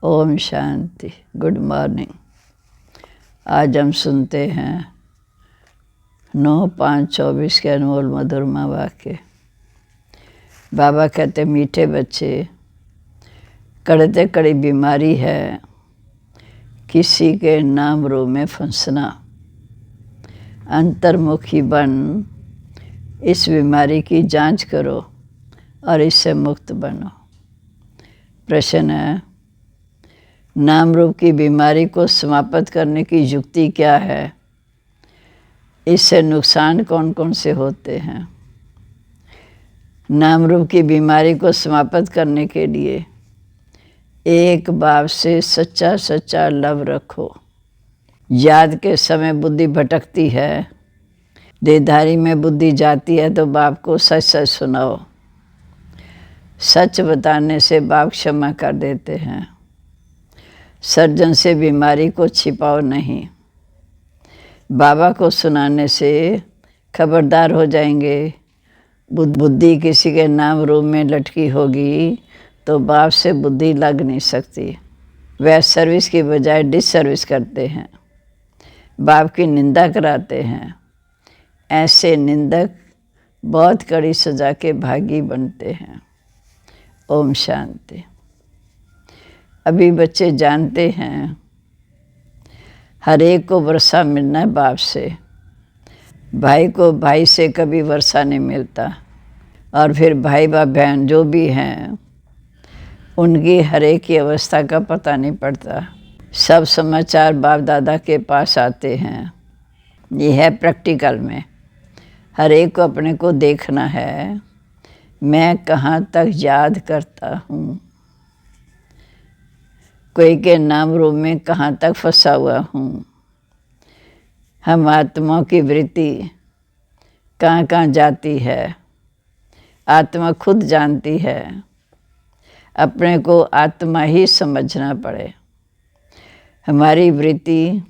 Om Shanti. Good morning. आज हम सुनते हैं 9/5/24 के अनमोल मधुरमा वाक्य। बाबा कहते मीठे बच्चे, कड़ते कड़ी बीमारी है किसी के नाम रूप में फंसना। अंतर्मुखी बन इस बीमारी की जांच करो और इससे मुक्त बनो। प्रश्न है, नाम रूप की बीमारी को समाप्त करने की युक्ति क्या है? इससे नुकसान कौन कौन से होते हैं? नाम रूप की बीमारी को समाप्त करने के लिए एक बाप से सच्चा सच्चा लव रखो। याद के समय बुद्धि भटकती है, देहधारी में बुद्धि जाती है तो बाप को सच सच सुनाओ। सच बताने से बाप क्षमा कर देते हैं। सर्जन से बीमारी को छिपाओ नहीं। बाबा को सुनाने से खबरदार हो जाएंगे। बुद्धि किसी के नाम रूप में लटकी होगी तो बाप से बुद्धि लग नहीं सकती। वह सर्विस की बजाय डिसर्विस करते हैं, बाप की निंदा कराते हैं। ऐसे निंदक बहुत कड़ी सजा के भागी बनते हैं। ओम शांति। अभी बच्चे जानते हैं हर एक को वर्षा मिलना है बाप से। भाई को भाई से कभी वर्षा नहीं मिलता, और फिर भाई बाप बहन जो भी हैं उनकी हर एक की अवस्था का पता नहीं पड़ता। सब समाचार बाप दादा के पास आते हैं। ये है प्रैक्टिकल में। हर एक को अपने को देखना है, मैं कहाँ तक याद करता हूँ, कोई के नाम रूप में कहाँ तक फंसा हुआ हूँ। हम आत्माओं की वृत्ति कहाँ कहाँ जाती है, आत्मा खुद जानती है। अपने को आत्मा ही समझना पड़े। हमारी वृत्ति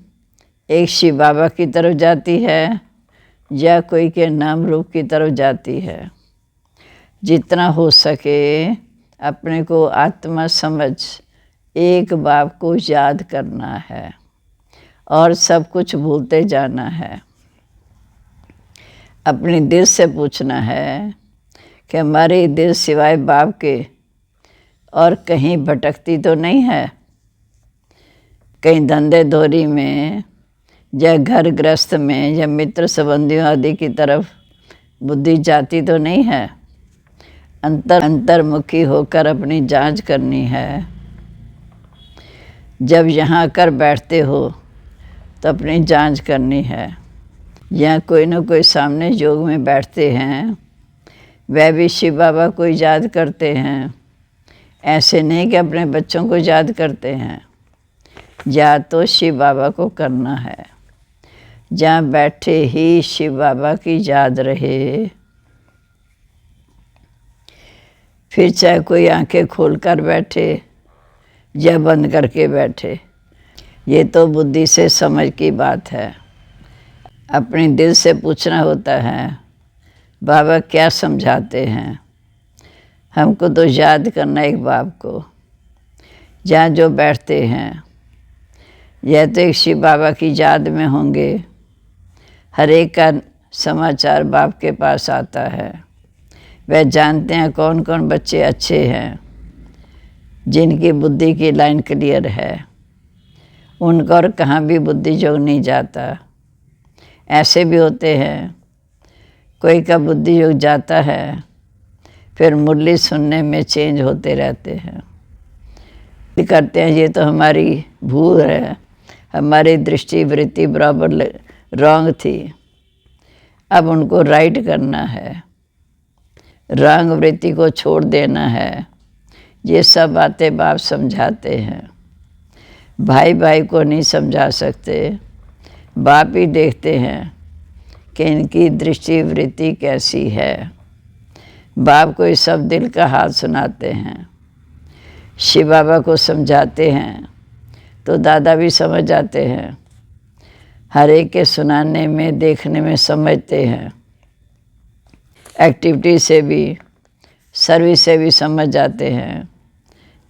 एक शिव बाबा की तरफ जाती है या कोई के नाम रूप की तरफ जाती है। जितना हो सके अपने को आत्मा समझ एक बाप को याद करना है और सब कुछ भूलते जाना है। अपने दिल से पूछना है कि हमारे दिल सिवाय बाप के और कहीं भटकती तो नहीं है। कहीं धंधे धोरी में या घर गृहस्थ में या मित्र संबंधियों आदि की तरफ बुद्धि जाती तो नहीं है। अंतर्मुखी होकर अपनी जांच करनी है। जब यहाँ आकर बैठते हो तो अपनी जांच करनी है। या कोई न कोई सामने योग में बैठते हैं, वह भी शिव बाबा को याद करते हैं। ऐसे नहीं कि अपने बच्चों को याद करते हैं। याद तो शिव बाबा को करना है। जहाँ बैठे ही शिव बाबा की याद रहे। फिर चाहे कोई आंखें खोलकर बैठे या बंद करके बैठे, ये तो बुद्धि से समझ की बात है। अपने दिल से पूछना होता है, बाबा क्या समझाते हैं। हमको तो याद करना एक बाप को। जहाँ जो बैठते हैं यह तो एक शिव बाबा की याद में होंगे। हर एक का समाचार बाप के पास आता है। वह जानते हैं कौन कौन बच्चे अच्छे हैं, जिनकी बुद्धि की लाइन क्लियर है। उनका और कहाँ भी बुद्धि योग नहीं जाता। ऐसे भी होते हैं कोई का बुद्धि योग जाता है, फिर मुरली सुनने में चेंज होते रहते हैं। करते हैं ये तो हमारी भूल है, हमारी दृष्टि वृत्ति बराबर रॉन्ग थी। अब उनको राइट करना है, रॉन्ग वृत्ति को छोड़ देना है। ये सब बातें बाप समझाते हैं। भाई भाई को नहीं समझा सकते, बाप ही देखते हैं कि इनकी दृष्टि वृत्ति कैसी है। बाप को ये सब दिल का हाल सुनाते हैं। शिव बाबा को समझाते हैं तो दादा भी समझ जाते हैं। हर एक के सुनाने में, देखने में समझते हैं। एक्टिविटी से भी, सर्विस से भी समझ जाते हैं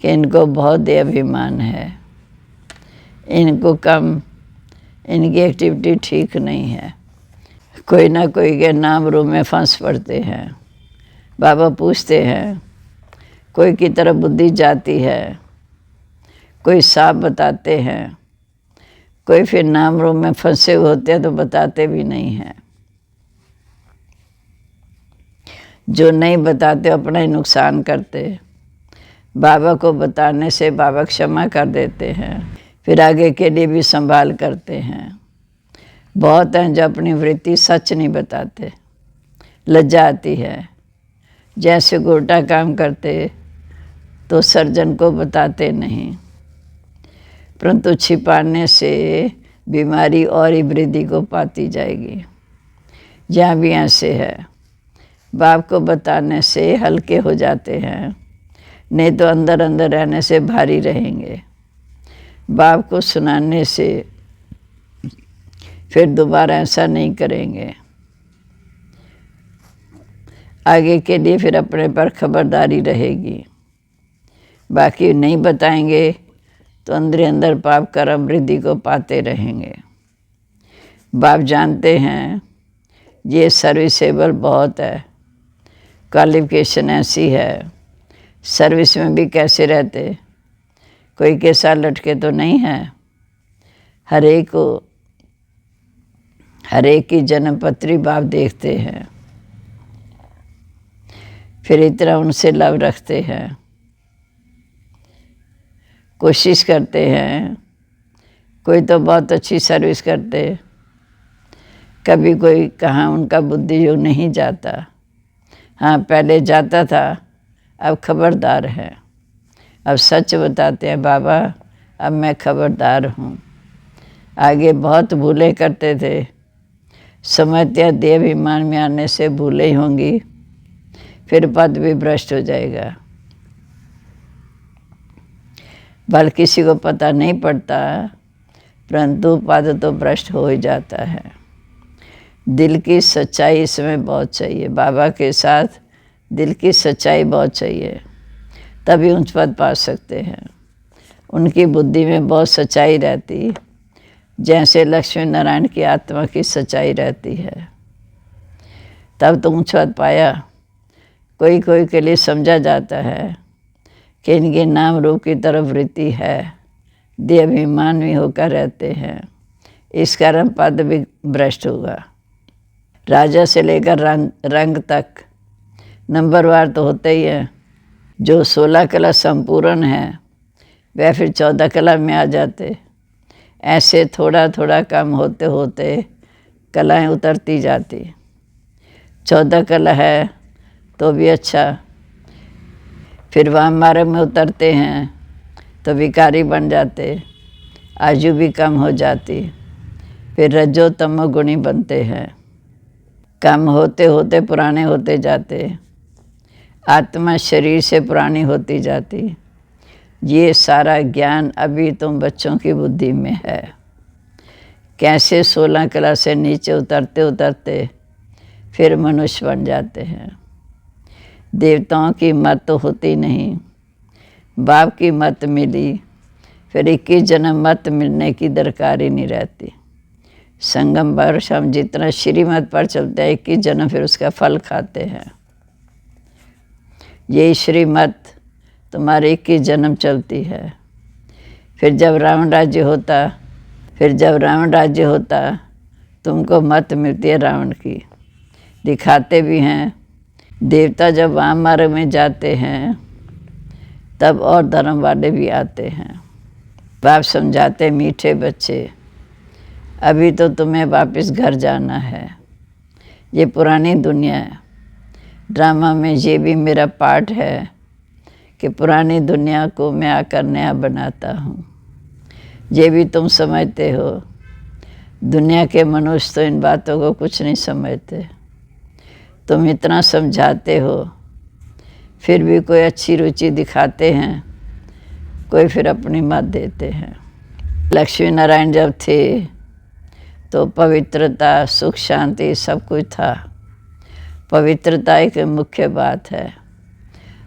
कि इनको बहुत अभिमान है, इनको कम, इनकी एक्टिविटी ठीक नहीं है, कोई ना कोई के नाम रूप में फंस पड़ते हैं। बाबा पूछते हैं, कोई की तरफ बुद्धि जाती है, कोई साफ बताते हैं, कोई फिर नाम रूप में फंसे हुए होते हैं तो बताते भी नहीं हैं। जो नहीं बताते अपना ही नुकसान करते। बाबा को बताने से बाबा क्षमा कर देते हैं, फिर आगे के लिए भी संभाल करते हैं। बहुत हैं जो अपनी वृत्ति सच नहीं बताते, लज्जा आती है। जैसे गोटा काम करते तो सर्जन को बताते नहीं, परंतु छिपाने से बीमारी और ही वृद्धि को पाती जाएगी। यहाँ भी ऐसे है, बाप को बताने से हल्के हो जाते हैं, नहीं तो अंदर अंदर रहने से भारी रहेंगे। बाप को सुनाने से फिर दोबारा ऐसा नहीं करेंगे। आगे के लिए फिर अपने पर खबरदारी रहेगी। बाकी नहीं बताएंगे तो अंदर अंदर पाप कर्म वृद्धि को पाते रहेंगे। बाप जानते हैं ये सर्विसेबल बहुत है, क्वालिफिकेशन ऐसी है, सर्विस में भी कैसे रहते, कोई के साथ लटके तो नहीं है। हर एक की जन्मपत्री बाप देखते हैं, फिर इतना उनसे लव रखते हैं, कोशिश करते हैं। कोई तो बहुत अच्छी सर्विस करते, कभी कोई कहाँ उनका बुद्धि योग नहीं जाता। हाँ, पहले जाता था, अब खबरदार है, अब सच बताते हैं। बाबा अब मैं खबरदार हूँ। आगे बहुत भूले करते थे, समझते हैं देहाभिमान में आने से भूले ही होंगी, फिर पद भी भ्रष्ट हो जाएगा। भले किसी को पता नहीं पड़ता, परंतु पद तो भ्रष्ट हो ही जाता है। दिल की सच्चाई इसमें बहुत चाहिए। बाबा के साथ दिल की सच्चाई बहुत चाहिए, तभी उच्च पद पा सकते हैं। उनकी बुद्धि में बहुत सच्चाई रहती, जैसे लक्ष्मी नारायण की आत्मा की सच्चाई रहती है, तब तो उच्च पद पाया। कोई कोई के लिए समझा जाता है कि इनके नाम रूप की तरफ वृत्ति है, देहाभिमान भी होकर रहते हैं, इस कारण पद भी भ्रष्ट होगा। राजा से लेकर रंग तक नंबरवार तो होते ही है। जो 16 कला संपूर्ण है वह फिर 14 कला में आ जाते। ऐसे थोड़ा थोड़ा कम होते होते कलाएं उतरती जाती। 14 कला है तो भी अच्छा, फिर वाम मार्ग में उतरते हैं तो विकारी बन जाते, आयु भी कम हो जाती, फिर रजो तमो गुणी बनते हैं। कम होते होते पुराने होते जाते, आत्मा शरीर से पुरानी होती जाती। ये सारा ज्ञान अभी तुम बच्चों की बुद्धि में है। कैसे 16 कला से नीचे उतरते उतरते फिर मनुष्य बन जाते हैं। देवताओं की मत तो होती नहीं, बाप की मत मिली, फिर 21 जन्म मत मिलने की दरकार ही नहीं रहती। संगम वर्ष हम जितना श्रीमत पर चलते हैं 21 जन्म फिर उसका फल खाते हैं। यही श्रीमत तुम्हारे 21 जन्म चलती है। फिर जब रावण राज्य होता तुमको मत मिलती है रावण की, दिखाते भी हैं। देवता जब वाम मार्ग में जाते हैं तब और धर्म वाले भी आते हैं। बाप समझाते, मीठे बच्चे अभी तो तुम्हें वापस घर जाना है, ये पुरानी दुनिया है। ड्रामा में ये भी मेरा पार्ट है कि पुरानी दुनिया को मैं आकर नया बनाता हूँ। ये भी तुम समझते हो। दुनिया के मनुष्य तो इन बातों को कुछ नहीं समझते। तुम इतना समझाते हो, फिर भी कोई अच्छी रुचि दिखाते हैं, कोई फिर अपनी मत देते हैं। लक्ष्मी नारायण जब थे तो पवित्रता, सुख, शांति सब कुछ था। पवित्रता एक मुख्य बात है।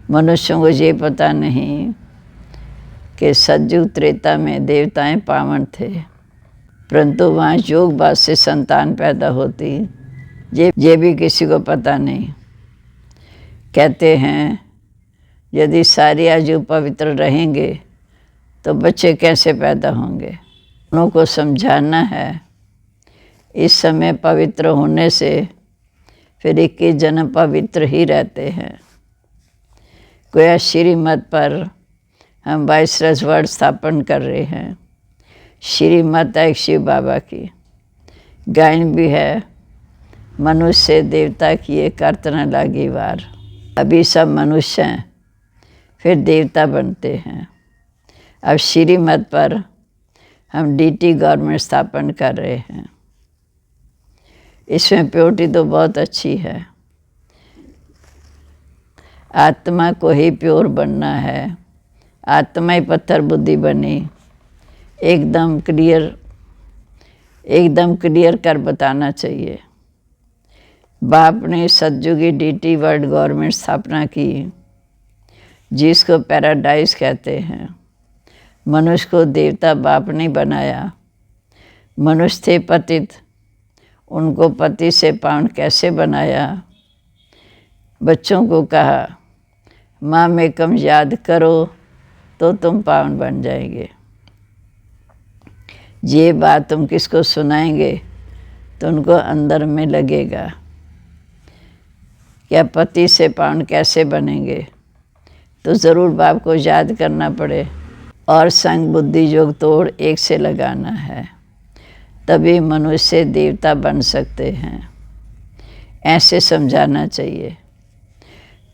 मनुष्यों को ये पता नहीं कि सतयुग त्रेता में देवताएं पावन थे, परंतु वहाँ योगवाद से संतान पैदा होती, ये भी किसी को पता नहीं। कहते हैं यदि सारी आयु पवित्र रहेंगे तो बच्चे कैसे पैदा होंगे। उनको समझाना है इस समय पवित्र होने से फिर 21 जन्म पवित्र ही रहते हैं। कोई श्रीमत पर हम 22 रजवाड़ स्थापन कर रहे हैं। श्रीमत एक शिव बाबा की गायन भी है, मनुष्य देवता की ये करतना लागी वार। अभी सब मनुष्य हैं, फिर देवता बनते हैं। अब श्रीमत पर हम डीटी गवर्नमेंट स्थापन कर रहे हैं। इसमें प्योरिटी तो बहुत अच्छी है। आत्मा को ही प्योर बनना है, आत्मा ही पत्थर बुद्धि बनी। एकदम क्लियर कर बताना चाहिए। बाप ने सतयुगी डीटी वर्ल्ड गवर्नमेंट स्थापना की, जिसको पैराडाइज कहते हैं। मनुष्य को देवता बाप ने बनाया। मनुष्य थे पतित, उनको पति से पावन कैसे बनाया। बच्चों को कहा माँ में कम याद करो तो तुम पावन बन जाएंगे। ये बात तुम किसको सुनाएंगे तो उनको अंदर में लगेगा क्या पति से पावन कैसे बनेंगे, तो ज़रूर बाप को याद करना पड़े और संग बुद्धि योग तोड़ एक से लगाना है, तभी मनुष्य देवता बन सकते हैं। ऐसे समझाना चाहिए।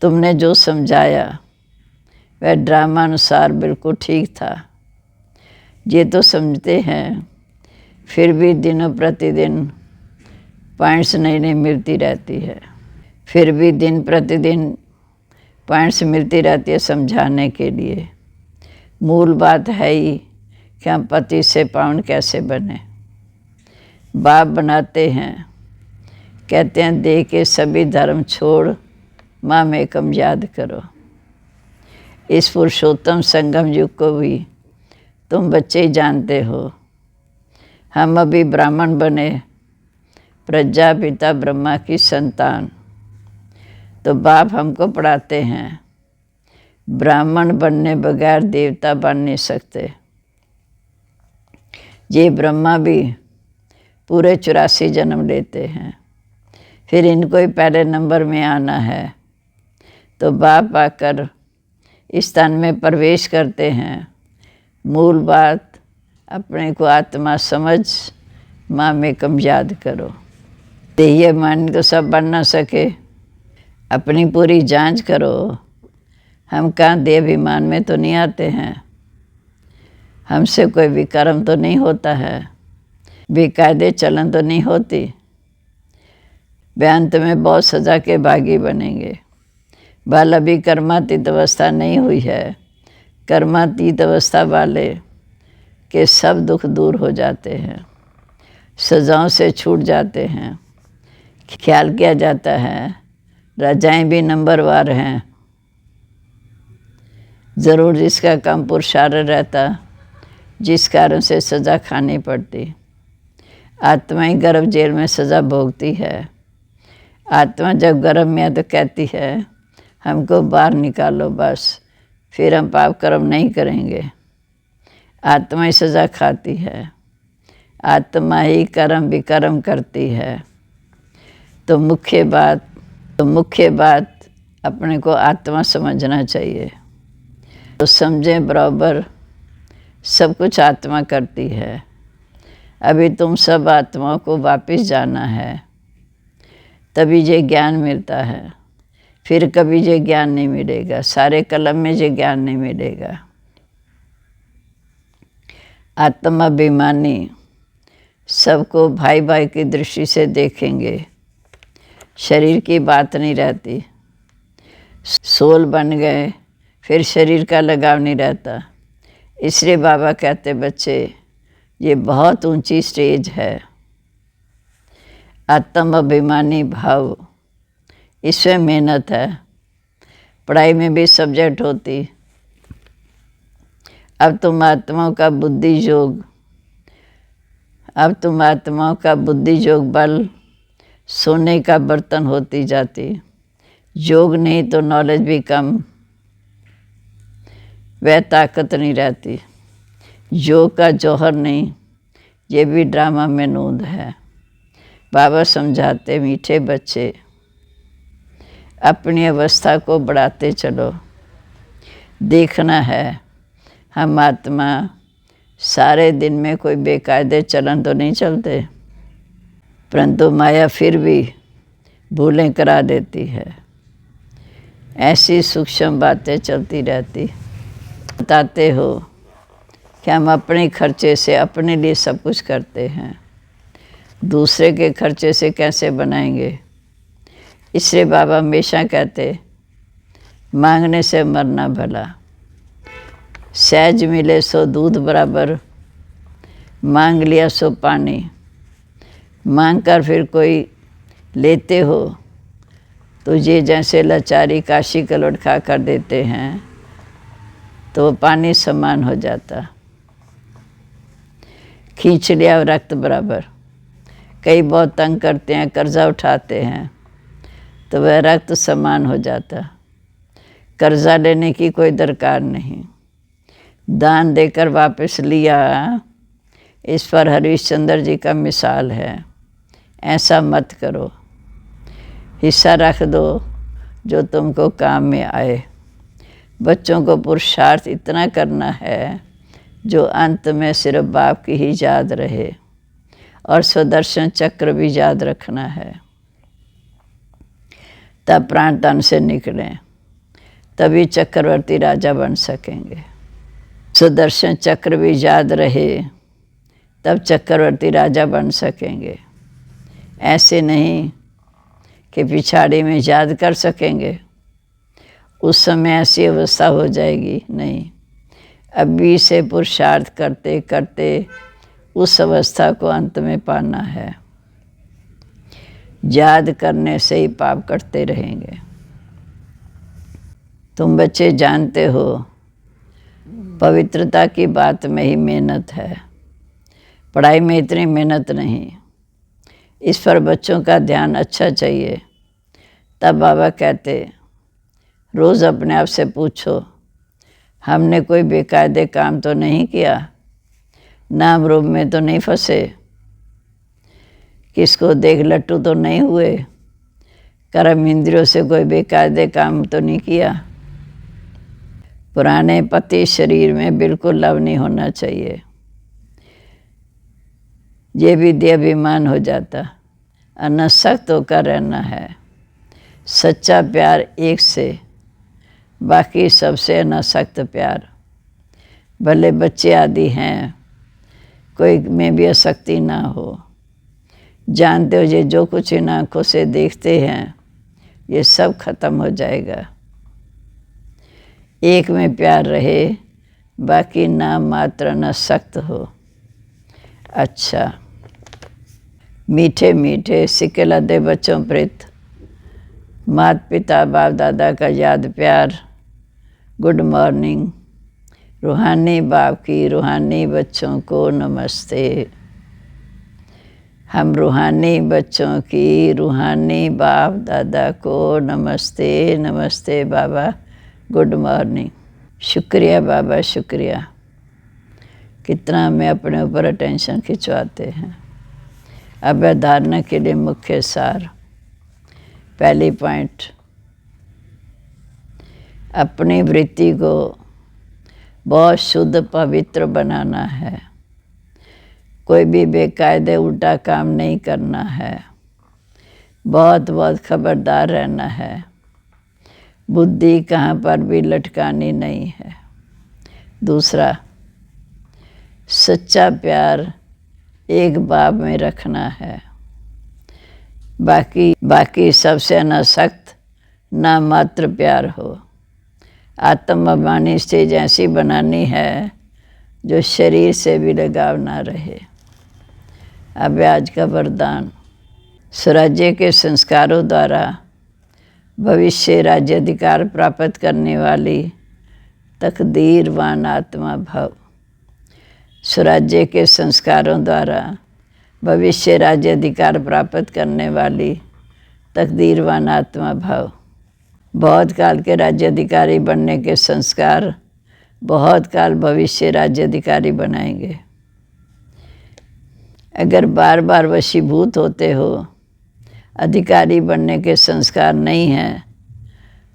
तुमने जो समझाया वह ड्रामा अनुसार बिल्कुल ठीक था। ये तो समझते हैं, फिर भी दिनों प्रतिदिन पॉइंट्स नई मिलती रहती है। फिर भी दिन प्रतिदिन पॉइंट्स मिलती रहती है समझाने के लिए। मूल बात है ही कि हम पति से पावन कैसे बने। बाप बनाते हैं, कहते हैं दे के सभी धर्म छोड़ माँ में कम याद करो। इस पुरुषोत्तम संगम युग को भी तुम बच्चे ही जानते हो। हम अभी ब्राह्मण बने, प्रजापिता ब्रह्मा की संतान, तो बाप हमको पढ़ाते हैं ब्राह्मण बनने बगैर देवता बन नहीं सकते। ये ब्रह्मा भी पूरे 84 जन्म लेते हैं, फिर इनको ही पहले नंबर में आना है। तो बाप आकर इस तन में प्रवेश करते हैं। मूल बात अपने को आत्मा समझ माँ में कम याद करो। देह मन तो सब बन ना सके, अपनी पूरी जांच करो। हम कहाँ देहाभिमान में तो नहीं आते हैं, हमसे कोई विकर्म तो नहीं होता है, बेकायदे चलन तो नहीं होती। बेअंत में बहुत सजा के भागी बनेंगे। भल अभी कर्मातीत अवस्था नहीं हुई है। कर्मातीत अवस्था वाले के सब दुख दूर हो जाते हैं, सजाओं से छूट जाते हैं। ख्याल किया जाता है राजाएं भी नंबरवार हैं। ज़रूर जिसका कम पुरुषार्थ रहता, जिस कारण से सज़ा खानी पड़ती। आत्मा ही गर्भ जेल में सज़ा भोगती है। आत्मा जब गर्भ में है तो कहती है हमको बाहर निकालो बस, फिर हम पाप कर्म नहीं करेंगे। आत्मा ही सज़ा खाती है, आत्मा ही कर्म विकर्म करती है। तो मुख्य बात अपने को आत्मा समझना चाहिए। तो समझें बराबर सब कुछ आत्मा करती है। अभी तुम सब आत्माओं को वापस जाना है, तभी ये ज्ञान मिलता है। फिर कभी ये ज्ञान नहीं मिलेगा, सारे कलम में ये ज्ञान नहीं मिलेगा। आत्माभिमानी सबको भाई भाई की दृष्टि से देखेंगे, शरीर की बात नहीं रहती। सोल बन गए फिर शरीर का लगाव नहीं रहता। इसलिए बाबा कहते बच्चे ये बहुत ऊंची स्टेज है। आत्माभिमानी भाव, इसमें मेहनत है। पढ़ाई में भी सब्जेक्ट होती, अब तुम आत्माओं का बुद्धि योग बल सोने का बर्तन होती जाती। योग नहीं तो नॉलेज भी कम, वह ताकत नहीं रहती। योग का जौहर नहीं, ये भी ड्रामा में नूंद है। बाबा समझाते, मीठे बच्चे अपनी अवस्था को बढ़ाते चलो। देखना है हम आत्मा सारे दिन में कोई बेकायदे चलन तो नहीं चलते, परंतु माया फिर भी भूलें करा देती है। ऐसी सूक्ष्म बातें चलती रहती। बताते हो कि हम अपने खर्चे से अपने लिए सब कुछ करते हैं, दूसरे के खर्चे से कैसे बनाएंगे। इसलिए बाबा हमेशा कहते, मांगने से मरना भला। सहज मिले सो दूध बराबर, मांग लिया सो पानी। मांग कर फिर कोई लेते हो तो ये जैसे लाचारी काशी कलोट खा कर देते हैं तो पानी समान हो जाता। खींच लिया रक्त बराबर। कई बहुत तंग करते हैं, कर्जा उठाते हैं तो वह रक्त समान हो जाता। कर्जा लेने की कोई दरकार नहीं, दान देकर वापस लिया। इस पर हरिश्चंद्र जी का मिसाल है। ऐसा मत करो, हिस्सा रख दो जो तुमको काम में आए। बच्चों को पुरुषार्थ इतना करना है जो अंत में सिर्फ बाप की ही याद रहे, और सुदर्शन चक्र भी याद रखना है। तब प्राण तन से निकलें, तभी चक्रवर्ती राजा बन सकेंगे। सुदर्शन चक्र भी याद रहे तब चक्रवर्ती राजा बन सकेंगे। ऐसे नहीं कि पिछाड़ी में याद कर सकेंगे, उस समय ऐसी अवस्था हो जाएगी। नहीं, अभी से पुरुषार्थ करते करते उस अवस्था को अंत में पाना है। याद करने से ही पाप कटते रहेंगे। तुम बच्चे जानते हो पवित्रता की बात में ही मेहनत है, पढ़ाई में इतनी मेहनत नहीं। इस पर बच्चों का ध्यान अच्छा चाहिए। तब बाबा कहते, रोज़ अपने आप से पूछो, हमने कोई बेकायदे काम तो नहीं किया, नाम रूप में तो नहीं फंसे, किसको देख लट्टू तो नहीं हुए, कर्म इंद्रियों से कोई बेकायदे काम तो नहीं किया। पुराने पति शरीर में बिल्कुल लव नहीं होना चाहिए, ये भी देहाभिमान हो जाता। अनासक्त होकर रहना है। सच्चा प्यार एक से, बाकी सबसे अनासक्त प्यार। भले बच्चे आदि हैं, कोई में भी आसक्ति ना हो। जानते हो ये जो कुछ इन आँखों से देखते हैं ये सब खत्म हो जाएगा। एक में प्यार रहे, बाकी नाम मात्र अनासक्त हो। अच्छा, मीठे मीठे सिक्के लदे बच्चों प्रीत, माता पिता बाप दादा का याद प्यार, गुड मॉर्निंग। रूहानी बाप की रूहानी बच्चों को नमस्ते। हम रूहानी बच्चों की रूहानी बाप दादा को नमस्ते। नमस्ते बाबा, गुड मॉर्निंग। शुक्रिया बाबा, शुक्रिया। कितना हमें अपने ऊपर अटेंशन खिंचवाते हैं। अब धारणा के लिए मुख्य सार। पहली पॉइंट, अपनी वृत्ति को बहुत शुद्ध पवित्र बनाना है। कोई भी बेकायदे उल्टा काम नहीं करना है। बहुत बहुत खबरदार रहना है। बुद्धि कहाँ पर भी लटकानी नहीं है। दूसरा, सच्चा प्यार एक बाप में रखना है। बाकी सबसे अनासक्त ना मात्र प्यार हो। आत्माभिमानी स्टेज ऐसी बनानी है जो शरीर से भी लगाव ना रहे। अब आज का वरदान, स्वराज्य के संस्कारों द्वारा भविष्य राज्याधिकार प्राप्त करने वाली तकदीरवान आत्मा भव। स्वराज्य के संस्कारों द्वारा भविष्य राज्य अधिकार प्राप्त करने वाली तकदीरवान आत्मा भव। बहुत काल के राज्य अधिकारी बनने के संस्कार बहुत काल भविष्य राज्य अधिकारी बनाएंगे। अगर बार बार वशीभूत होते हो, अधिकारी बनने के संस्कार नहीं हैं,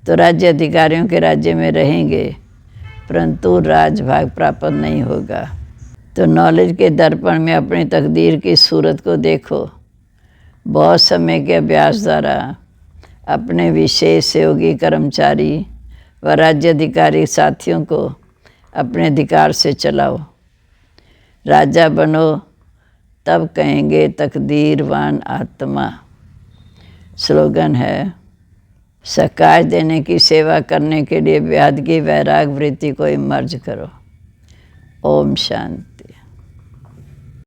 तो राज्य अधिकारियों के राज्य में रहेंगे परंतु राजभाग प्राप्त नहीं होगा। तो नॉलेज के दर्पण में अपनी तकदीर की सूरत को देखो। बहुत समय के अभ्यास द्वारा अपने विशेष सहयोगी कर्मचारी व राज्य अधिकारी साथियों को अपने अधिकार से चलाओ। राजा बनो तब कहेंगे तकदीरवान आत्मा। स्लोगन है, सकाश देने की सेवा करने के लिए व्याध की वैराग वृत्ति को इमर्ज करो। ओम शांति।